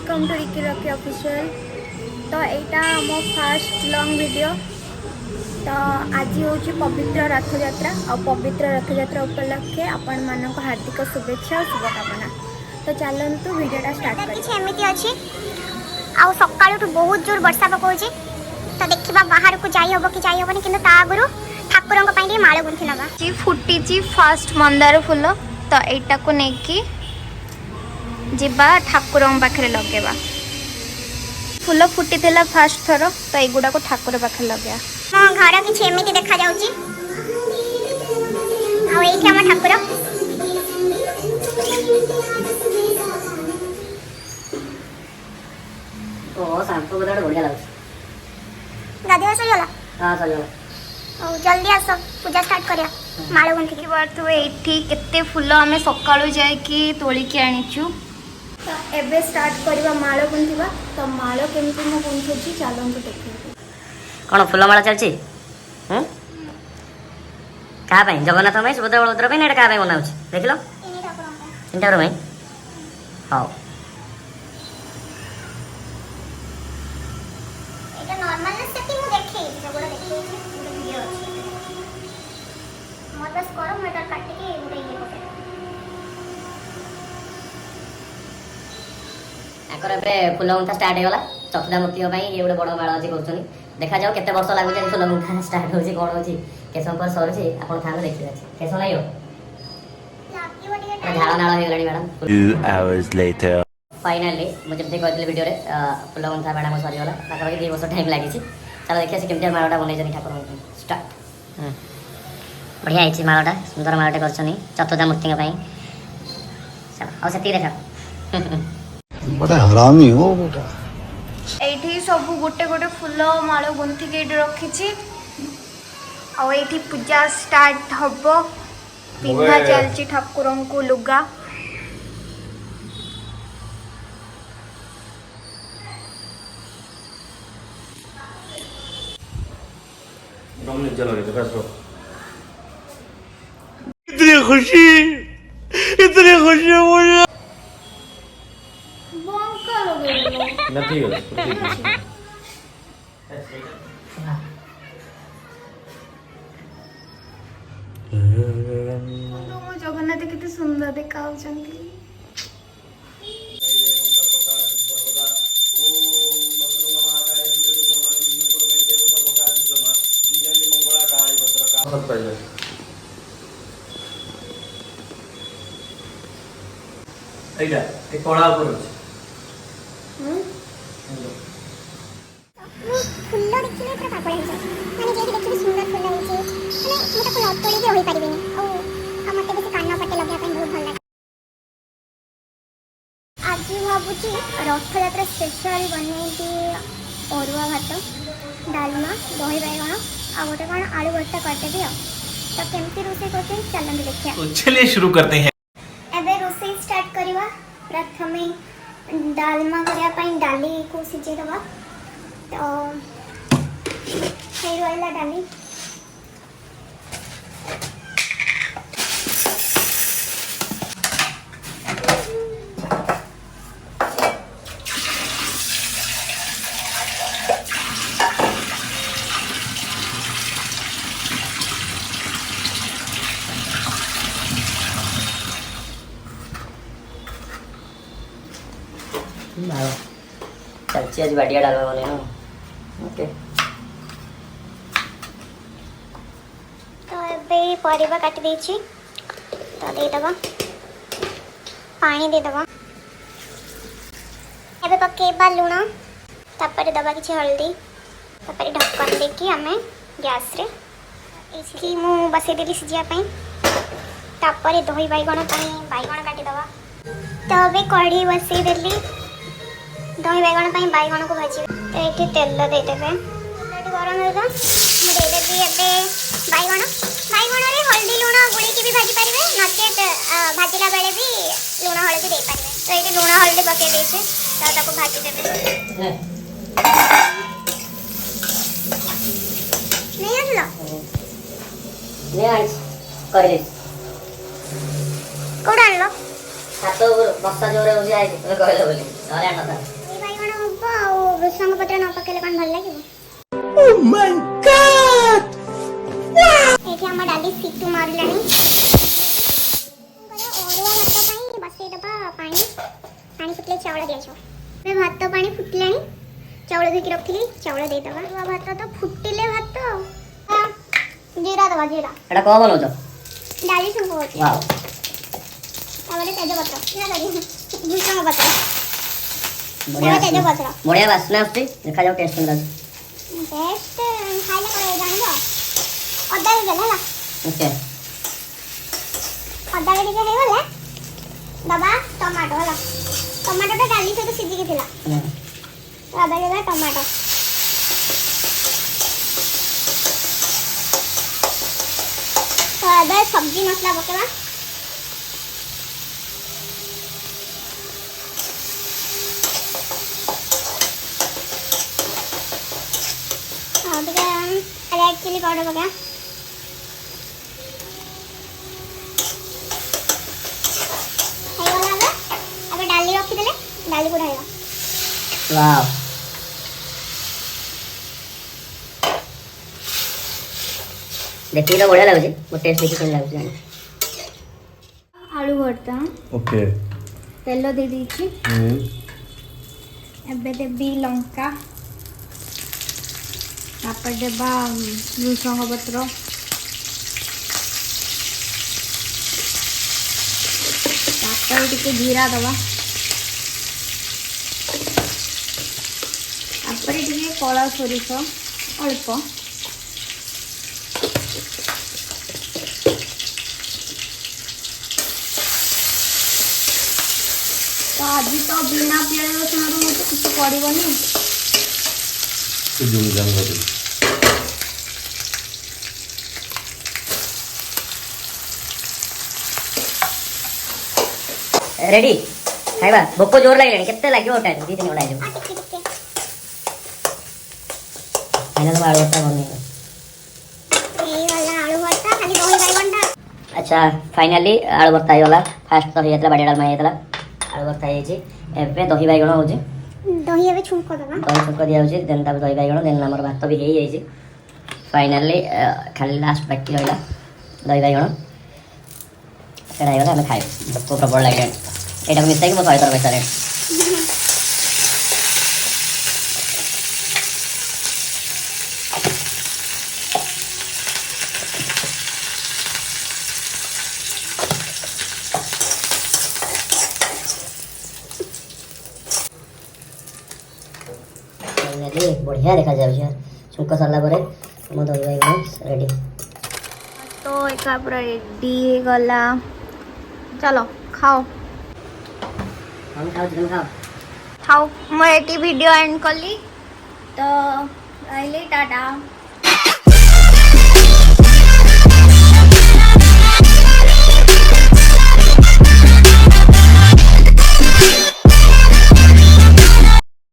Welcome to Ricky Rocky official. तो यहाँ मो फास्ट लॉन्ग वीडियो। तो आज हूँ पवित्र रथ यात्रा और पवित्र रथ यात्रा उपलक्षे आपण मानक हार्दिक शुभेच्छा और शुभकामना। तो चलतु वीडियोटा स्टार्ट कर। एमती अच्छी आउ सकाळु बहुत जोर वर्षा पकाउछि तो देखिबा बाहर को जाई होबो कि जाई होबनी किंतु ता आगुरु ठाकुरंक पई टे माळ गुंथि नबा जी फुटी फास्ट मंदार फूल। तो एटा को नेकी जिबा ठाकुरंक पाखरे लगेबा। फूल फुटी थिला फास्ट थरो तो एगुडा को ठाकुर पाखरे लगेया। मो घर किछि एमिति देखा जाउछि आउ एठी हम ठाकुर ओ शांतो बड़ा बढ़िया लागछ। गादी सही होला। हां सही होला। ओ जल्दी आस पूजा स्टार्ट करिया माळ गुंथि की बात तो एठी केते फूल हमें सकाळु जाय कि तोली के आनिचु। तो एबे स्टार्ट करबा माळ गुंथिबा। तो माळ केमति मो गुंथुची चालंतु देखिबा। कोन फूल माला चलछि हम का भाई जगन्नाथ भाई सुभद्रा बलभद्र भाई नेड का भाई बनाउछि देखिलो इनी ठाकुरंक इंटर भाई हां एटा नॉर्मल ना सेटिंग मु देखै जगोडा देखै वीडियो अछि मोर बस करो मटर काट के गुडे ये पके आकर बे फूल गुंथा स्टार्ट हे गला चतुर्था मूर्ति भाई ये गोटे बड़ माळ अछि करछनी देखा जाओ केते वर्ष लागु जे फूल गुंथा स्टार्ट होछि कोन होछि केसम पर सरछि आपण थाने देखि अछि केसम लागियो लागी बडी झाड़ा नाळ हे गलाडी मैडम 2 hours later फाइनली मुझे देखि कहले वीडियो रे फूल गुंथा मैडम सरी गला ताका बाकी 2 वर्ष टाइम लागि छि। चलो देखिए से केमतिया माळटा बनै जनी ठाकुर स्टार्ट बढ़िया आइछि माळटा सुंदर माळटा करछनी चतुर्था मूर्ति के भाई चलो और सेती देखा बड़ा हरामी हो बेटा। एठी सब गोटे गोटे फूल माळ गुंथि के रखी छी आ एठी पूजा स्टार्ट हबो। पिंधा चलची ठाकुरन को लुगा। इतनी खुशी मुझे बंका लगेलो नहीं है तो जगन्नाथ केते सुंदर देखाउछंती। एटा ए कोळा ऊपर अछि फुल देखिले पूरा पागल हो जाय माने जे देखिले सुंदर फुल होइछे माने मते फुल तोली के होई परिबेनी ओ आ मते बेसी कान्ना पट्टे लगे अपन बहुत भल लागे। आज भाबुची रथ यात्रा स्पेशल बनेती अरुआ भात डालमा दही बैगण आ गोटे कोन आलू भर्ता करते दियो। तो केमती रोसे करते चलन देखिया। तो चलिए शुरू करते हैं। एबे रोसे स्टार्ट करिवा। प्रथमे डालमा करिया पई डाली को सिजे दबा तो फिर वाला डाली चलछि आज बढ़िया डालवा बने ना ओके। तो एबे परिबा काट देछि तो दे दबा पानी दे दबा एबे पकेबा लूण तापर दबा किछि हल्दी तापर ढक्कन देकी हमें गैस रे इसकी मु बसे देली सिजिया पई तापर दही बैगण पई बैगण काटी दबा। तो एबे कढ़ी बसे देली दही बैगण पई बैगण को भाजी तो एठी तेल दे देबे एठी गरम होगा मु दे देबी एबे बैगण बैगण रे हल्दी लूण गुली की भी भाजी परिबे नचेत भाजीला बेले भी लूण हल्दी दे परिबे। तो एठी लूण हल्दी पके देछे तो ताको भाजी देबे नहीं आसला ले आइछ कर दे कोड आनलो ଛାତ ଉପରୁ ବର୍ଷା ଜୋରେ ହଉଛି ଆଇଛି ତମେ କହିଲ ବୋଲି ନହେଲେ ଆଣନ୍ତା। ଦହି ବାଇଗଣ ହବ ଆଉ ଭୃଷଙ୍ଗ ପତ୍ର ନ ପକେଇଲେ କଣ ଭଲ ଲାଗିବ? ଏଠି ଆମ ଡାଲି ସିଟି ମାରିଲାଣି। ଅରୁଆ ଭାତ ପାଇଁ ବସେଇଦବା ପାଣି ଫୁଟିଲେ ଚାଉଳ ଦିଆଯିବ। ଏବେ ଭାତ ପାଣି ଫୁଟିଲାଣି, ଚାଉଳ ଧୋଇକି ରଖିଥିଲି, ଚାଉଳ ଦେଇଦବା। ଅରୁଆ ଭାତ ତ ଫୁଟିଲେ ଭାତ ଜିରା ଦବା, ଜିରା। ଏଟା କଣ ବନଉଛ? ଡାଲି ସବୁ ହଉଛି। ୱାଓ ତାପରେ ତେଜପତ୍ର, ଭୃଷଙ୍ଗ ପତ୍ର, ବଢିଆ ତାପରେ ତେଜପତ୍ର। ବଢିଆ ବାସ୍ନା ଆସୁଛି। ଦେଖାଯାଉ ଟେଷ୍ଟ କେମିତି ଲାଗୁଛି। ଟେଷ୍ଟ ଖାଇଲେ ପରେ ଜାଣିବ। ଅଦା ଦେଇଦେଲେ ହେଲା, ଓକେ ଅଦା ଟିକେ ହେଇଗଲେ ଦବା ଟମାଟୋ ହେଲା। ଟମାଟୋଟା ଡାଲି ସହିତ ସିଝିକି ଥିଲା, ଅଦା ଦେଇଦବା ଟମାଟୋ। ତ ଏବେ ସବ୍ଜି ମସଲା ପକେଇବା। ଆଉ ଟିକେ ରେଡ୍ ଚିଲି ପାଉଡର ପକେଇବା। ହେଇଗଲା। ଏବେ ଡାଲି ରଖିଦେଲେ ଡାଲିକୁ ଢାଳିବା। ୱାଓ ଦେଖିକି ତ ବଢିଆ ଲାଗୁଛି। ମୋ ଟେଷ୍ଟ ଦେଖି କେମିତି ଲାଗୁଛି ଜାଣି। ଆଳୁ ଭର୍ତ୍ତା ओके ତେଲ ଦେଇ ଦେଇଛି। ଏବେ ଦେବି ଲଙ୍କା, ତାପରେ ଦେବା ଭୃଷଙ୍ଗ ପତ୍ର, ତାପରେ ଟିକେ ଜିରା ଦେବା, ତାପରେ ଟିକେ କଳା ସୋରିଷ ଅଳ୍ପ, ତ ଆଜି ତ ବିନା ପିଆଜ ରସୁଣରୁ ମୋତେ କିଛି ପଡ଼ିବନି। ରେଡି ଖାଇବା। ଭୋକ ଜୋର ଲାଗିଲାଣି। କେତେ ଲାଗିବ ଟାଇମ୍? 2-3 ଘଣ୍ଟା ହେଇଯିବ। ଟିକେ ଫାଇନାଲ ଆଳୁ ଭର୍ତ୍ତା ବନେଇବ। ହେଇଗଲା ଆଳୁ ଭର୍ତ୍ତା, ଖାଲି ଦହି ବାଇଗଣଟା। ଆଚ୍ଛା ଫାଇନାଲି ଆଳୁ ଭର୍ତ୍ତା ହେଇଗଲା। ଫାଷ୍ଟ ତ ହେଇଯାଇଥିଲା ବାଡ଼ିଆ ଡାଲମା ହେଇଯାଇଥିଲା, ଆଳୁ ଭର୍ତ୍ତା ହେଇଯାଇଛି। ଏବେ ଦହି ବାଇଗଣ ହେଉଛି। ଦହି ଏବେ ଛୁଙ୍କ ଦେବା। ଦହି ଛୁଙ୍କ ଦିଆହେଉଛି, ଦେନ୍ ତାପରେ ଦହି ବାଇଗଣ, ଦେନ୍ ଆମର ଭାତ ବି ହେଇଯାଇଛି। ଫାଇନାଲି ଖାଲି ଲାଷ୍ଟ ବାକି ରହିଲା ଦହି ବାଇଗଣ। ସେଇଟା ହେଇଗଲା ଆମେ ଖାଇବୁ। ଭୋକ ପ୍ରବଳ ଲାଗିଲାଣି। ଏଇଟାକୁ ମିଶାଇକି ମୁଁ 100 ଥର କହିସାରିଲିଣି। फाइनाली बढ़िया देखा जाए छुंक सरला पर हम दही बाइगण रेडी। तो एक पूरा रेडी गला। चलो खाओ हम खाओ तुम खाओ खाओ। मैं वीडियो एंड कली तो रहली टाटा।